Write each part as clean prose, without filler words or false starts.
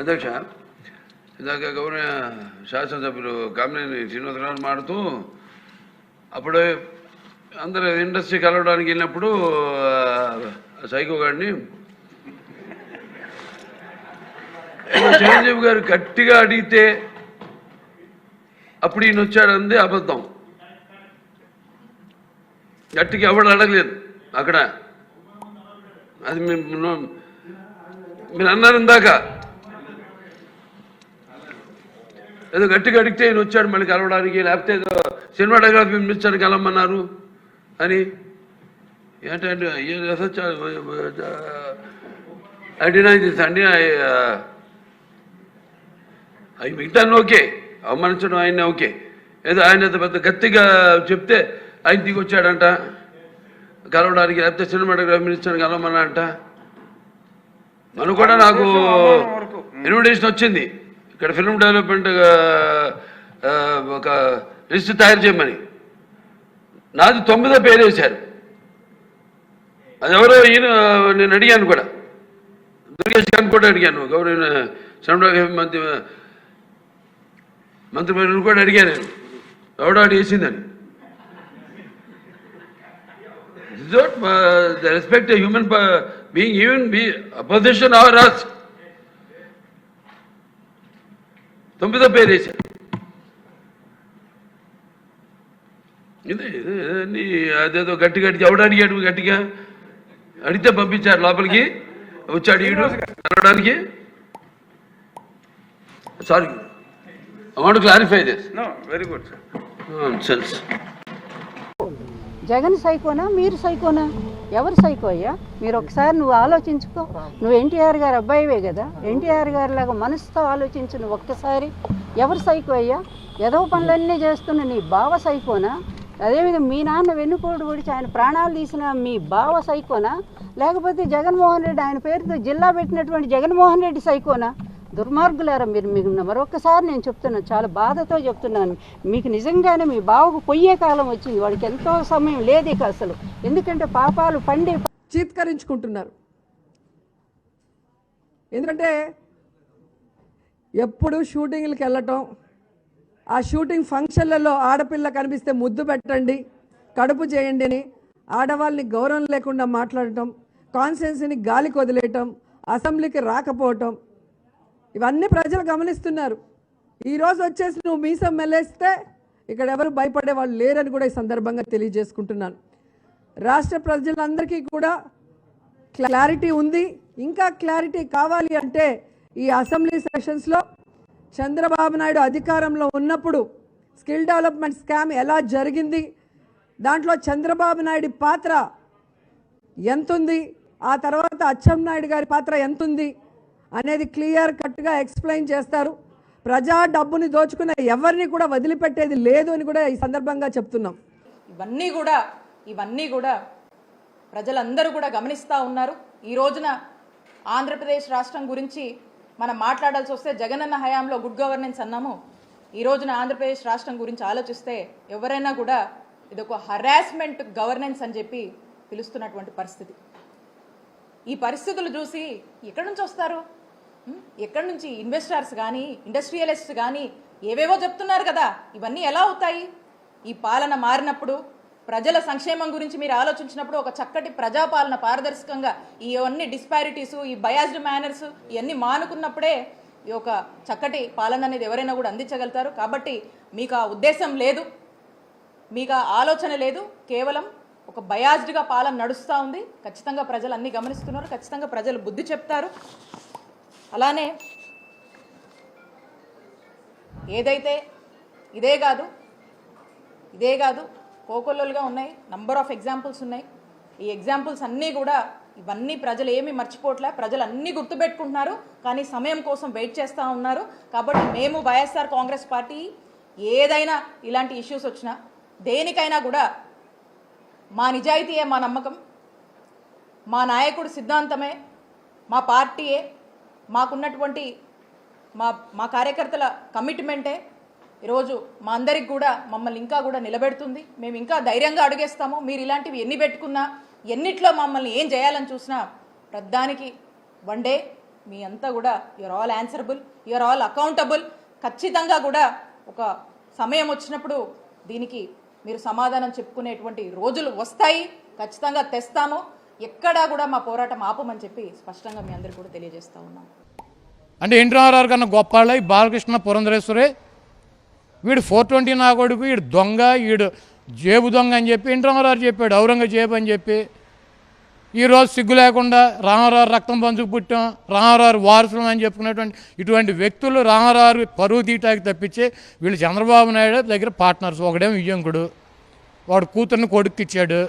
అధ్యక్ష, ఇందాక గౌరవ శాసనసభ్యులు కామినేని శ్రీనివాసరావు మాడుతూ అప్పుడు అందరూ ఇండస్ట్రీ కలవడానికి వెళ్ళినప్పుడు సైకో గారిని చిరంజీవి గారు గట్టిగా అడిగితే అప్పుడు ఈయన వచ్చాడంది అబద్ధం. గట్టిగా ఎవడు అడగలేదు అక్కడ. అది మీరు అన్నారు ఇందాక, ఏదో గట్టిగా అడిగితే ఈయన వచ్చాడు మళ్ళీ కలవడానికి, లేకపోతే ఏదో సినిమాటోగ్రఫీ మినిస్టర్ కలవమన్నారు అని. ఏంటంటే అడినా అండి అవి మిగతాను ఓకే, అవమానించడం ఆయన ఓకే, ఏదో ఆయన పెద్ద గట్టిగా చెప్తే ఆయన దిగి వచ్చాడంట కలవడానికి, లేకపోతే సినిమాటోగ్రఫీ మినిస్టర్ కలవమన్నా అంట. మనం కూడా నాకు ఇన్విటేషన్ వచ్చింది ఇక్కడ ఫిల్మ్ డెవలప్మెంట్ ఒక లిస్ట్ తయారు చేయమని. నాది 9వ పేరు వేశారు. అది ఎవరో ఈయన నేను అడిగాను కూడా, దుర్గేష్ గారిని కూడా అడిగాను, గౌరవ సినిమాటోగ్రఫీ మంత్రివర్యులు కూడా అడిగాను నేను, ఎవడో అడిగేసిందని. The respect a human being, even be opposition or us. 9వ పేరు వేశారు. ఇదే అదేదో గట్టిగా ఎవడు అడిగాడు, గట్టిగా అడిగితే పంపించారు లోపలికి, వచ్చాడు ఈడు అడగడానికి. Sorry, I want to clarify this. No, very good, sir. Nonsense. Jagan సైకోనా మీరు సైకోనా? ఎవరు సైకో అయ్యా? మీరు ఒకసారి నువ్వు ఆలోచించుకో. నువ్వు ఎన్టీఆర్ గారు అబ్బాయివే కదా, ఎన్టీఆర్ గారి లాగా మనసుతో ఆలోచించు నువ్వు ఒక్కసారి. ఎవరు సైకో అయ్యా? ఏదో పనులన్నీ చేస్తున్న నీ బావ సైకోనా? అదేవిధంగా మీ నాన్న వెన్నుపోటు పొడిచి ఆయన ప్రాణాలు తీసిన మీ బావ సైకోనా? లేకపోతే జగన్మోహన్ రెడ్డి ఆయన పేరుతో జిల్లా పెట్టినటువంటి జగన్మోహన్ రెడ్డి సైకోనా? దుర్మార్గులారా మీరు. మీకు మరొకసారి నేను చెప్తున్నాను, చాలా బాధతో చెప్తున్నాను, మీకు నిజంగానే మీ బావకు పొయ్యే కాలం వచ్చింది. వాడికి ఎంతో సమయం లేదు ఇక అసలు. ఎందుకంటే పాపాలు పండి చీత్కరించుకుంటున్నారు. ఎందుకంటే ఎప్పుడు షూటింగ్లకు వెళ్ళటం, ఆ షూటింగ్ ఫంక్షన్లలో ఆడపిల్ల కనిపిస్తే ముద్దు పెట్టండి, కడుపు చేయండి అని ఆడవాళ్ళని గౌరవం లేకుండా మాట్లాడటం, కాన్స్టిట్యున్సీని గాలికి వదిలేయటం, అసెంబ్లీకి రాకపోవటం, ఇవన్నీ ప్రజలు గమనిస్తున్నారు. ఈరోజు వచ్చేసి నువ్వు మీసం మెల్లేస్తే ఇక్కడ ఎవరు భయపడే వాళ్ళు లేరని కూడా ఈ సందర్భంగా తెలియజేసుకుంటున్నాను. రాష్ట్ర ప్రజలందరికీ కూడా క్లారిటీ ఉంది. ఇంకా క్లారిటీ కావాలి అంటే ఈ అసెంబ్లీ సెషన్స్లో చంద్రబాబు నాయుడు అధికారంలో ఉన్నప్పుడు స్కిల్ డెవలప్మెంట్ స్కామ్ ఎలా జరిగింది, దాంట్లో చంద్రబాబు నాయుడు పాత్ర ఎంతుంది, ఆ తర్వాత అచ్చెన్నాయుడు గారి పాత్ర ఎంతుంది అనేది క్లియర్ కట్గా ఎక్స్ప్లెయిన్ చేస్తారు. ప్రజా డబ్బుని దోచుకున్న ఎవరిని కూడా వదిలిపెట్టేది లేదు అని కూడా ఈ సందర్భంగా చెప్తున్నాం. ఇవన్నీ కూడా ప్రజలందరూ కూడా గమనిస్తూ ఉన్నారు. ఈ రోజున ఆంధ్రప్రదేశ్ రాష్ట్రం గురించి మనం మాట్లాడాల్సి వస్తే జగనన్న హయాంలో గుడ్ గవర్నెన్స్ అన్నాము. ఈ రోజున ఆంధ్రప్రదేశ్ రాష్ట్రం గురించి ఆలోచిస్తే ఎవరైనా కూడా ఇదొక హరాస్మెంట్ గవర్నెన్స్ అని చెప్పి పిలుస్తున్నటువంటి పరిస్థితి. ఈ పరిస్థితులు చూసి ఎక్కడి నుంచి వస్తారు? ఎక్కడి నుంచి ఇన్వెస్టర్స్ కానీ ఇండస్ట్రియలిస్ట్ కానీ ఏవేవో చెప్తున్నారు కదా, ఇవన్నీ ఎలా అవుతాయి? ఈ పాలన మారినప్పుడు ప్రజల సంక్షేమం గురించి మీరు ఆలోచించినప్పుడు ఒక చక్కటి ప్రజాపాలన పారదర్శకంగా ఇవన్నీ డిస్పారిటీసు, ఈ బయాస్డ్ మేనర్స్ ఇవన్నీ మానుకున్నప్పుడే ఈ ఒక చక్కటి పాలన అనేది ఎవరైనా కూడా అందించగలుగుతారు. కాబట్టి మీకు ఆ ఉద్దేశం లేదు, మీకు ఆ ఆలోచన లేదు, కేవలం ఒక బయాస్డ్గా పాలన నడుస్తూ ఉంది. ఖచ్చితంగా ప్రజలు అన్నీ గమనిస్తున్నారు, ఖచ్చితంగా ప్రజలు బుద్ధి చెప్తారు. అలానే ఏదైతే ఇదే కాదు కోకొల్లలుగా ఉన్నాయి, నంబర్ ఆఫ్ ఎగ్జాంపుల్స్ ఉన్నాయి. ఈ ఎగ్జాంపుల్స్ అన్నీ కూడా ఇవన్నీ ప్రజలు ఏమీ మర్చిపోవట్లే, ప్రజలు అన్నీ గుర్తుపెట్టుకుంటున్నారు, కానీ సమయం కోసం వెయిట్ చేస్తూ ఉన్నారు. కాబట్టి మేము వైఎస్ఆర్ కాంగ్రెస్ పార్టీ ఏదైనా ఇలాంటి ఇష్యూస్ వచ్చినా దేనికైనా కూడా మా నిజాయితీయే మా నమ్మకం, మా నాయకుడి సిద్ధాంతమే, మా పార్టీయే, మాకున్నటువంటి మా కార్యకర్తల కమిట్మెంటే ఈరోజు మా అందరికి కూడా మమ్మల్ని ఇంకా కూడా నిలబెడుతుంది. మేము ఇంకా ధైర్యంగా అడుగేస్తాము. మీరు ఇలాంటివి ఎన్ని పెట్టుకున్నా, ఎన్నిట్లో మమ్మల్ని ఏం చేయాలని చూసినా ప్రధానికి వన్ డే మీ అంతా కూడా you're all answerable, you're all accountable. ఖచ్చితంగా కూడా ఒక సమయం వచ్చినప్పుడు దీనికి మీరు సమాధానం చెప్పుకునేటువంటి రోజులు వస్తాయి. ఖచ్చితంగా తెస్తాము. ఎక్కడా కూడా మా పోరాటం ఆపమని చెప్పి స్పష్టంగా మీ అందరికీ కూడా తెలియజేస్తూ ఉన్నాం. అంటే ఎన్టీ రామారావు కన్నా గొప్పాళ్ళ ఈ బాలకృష్ణ పురంధరేశ్వరే. వీడు 420 నా కొడుకు, వీడు దొంగ, వీడు జేబు దొంగ అని చెప్పి ఎన్టీ రామారావు చెప్పాడు, ఔరంగజేబు అని చెప్పి. ఈరోజు సిగ్గు లేకుండా రామారావు రక్తం పంచుకు పుట్టాం, రామారావు వారసులం అని చెప్పుకునేటువంటి ఇటువంటి వ్యక్తులు రామారావు పరువు తీయటానికి తప్పించి వీళ్ళు చంద్రబాబు నాయుడు దగ్గర పార్ట్నర్స్. ఒకడేమో విజయంకుడు, వాడు కూతుర్ని కొడుక్కిచ్చాడు.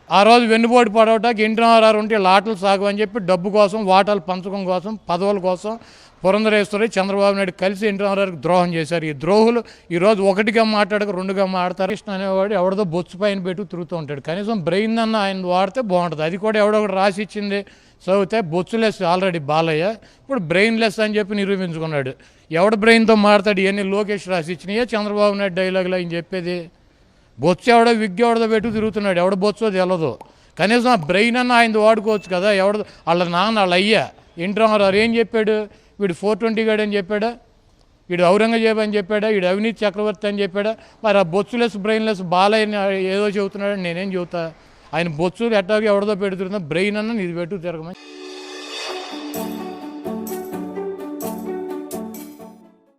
ఆ రోజు వెన్నుపోటు పడవటానికి ఎన్టీ రామారావు ఉంటే లాటలు సాగు అని చెప్పి డబ్బు కోసం, వాటాలు పంచకం కోసం, పదవుల కోసం పురంధరేశ్వరి చంద్రబాబు నాయుడు కలిసి ఎన్టీ రామారావుకి ద్రోహం చేశారు. ఈ ద్రోహులు ఈరోజు ఒకటిగా మాట్లాడక రెండుగా మాట్లాడతారు. కృష్ణ అనేవాడు ఎవడదో బొచ్చు పైన పెట్టి తిరుగుతూ ఉంటాడు. కనీసం బ్రెయిన్ అన్న ఆయన వాడితే బాగుంటుంది. అది కూడా ఎవడొకటి రాసి ఇచ్చింది చదివితే బొచ్చులెస్ ఆల్రెడీ బాలయ్య, ఇప్పుడు బ్రెయిన్లెస్ అని చెప్పి నిరూపించుకున్నాడు. ఎవడ బ్రెయిన్తో మాట్లాడు? ఇవన్నీ లోకేష్ రాసి ఇచ్చినాయే చంద్రబాబు నాయుడు డైలాగులు ఆయన చెప్పేది. బొచ్చు ఎవడో విగ్గి ఎవడో పెట్టు తిరుగుతున్నాడు, ఎవడ బొచ్చో తెలదు. కనీసం ఆ బ్రెయిన్ అన్న ఆయన వాడుకోవచ్చు కదా. ఎవడ వాళ్ళ నాన్న వాళ్ళ అయ్యా ఎన్టీ రామారావు ఏం చెప్పాడు? వీడు 420 గాడు అని చెప్పాడా? వీడు ఔరంగజేబు అని చెప్పాడా? వీడు అవినీతి చక్రవర్తి అని చెప్పాడా? మరి ఆ బొచ్చులెస్ బ్రెయిన్లెస్ బాలయ్య ఏదో చెబుతున్నాడు, నేనేం చెబుతా? ఆయన బొచ్చులు ఎట్టాగో ఎవడదో పెడుతున్నా, బ్రెయిన్ అన్న నీది పెట్టు తిరగమని.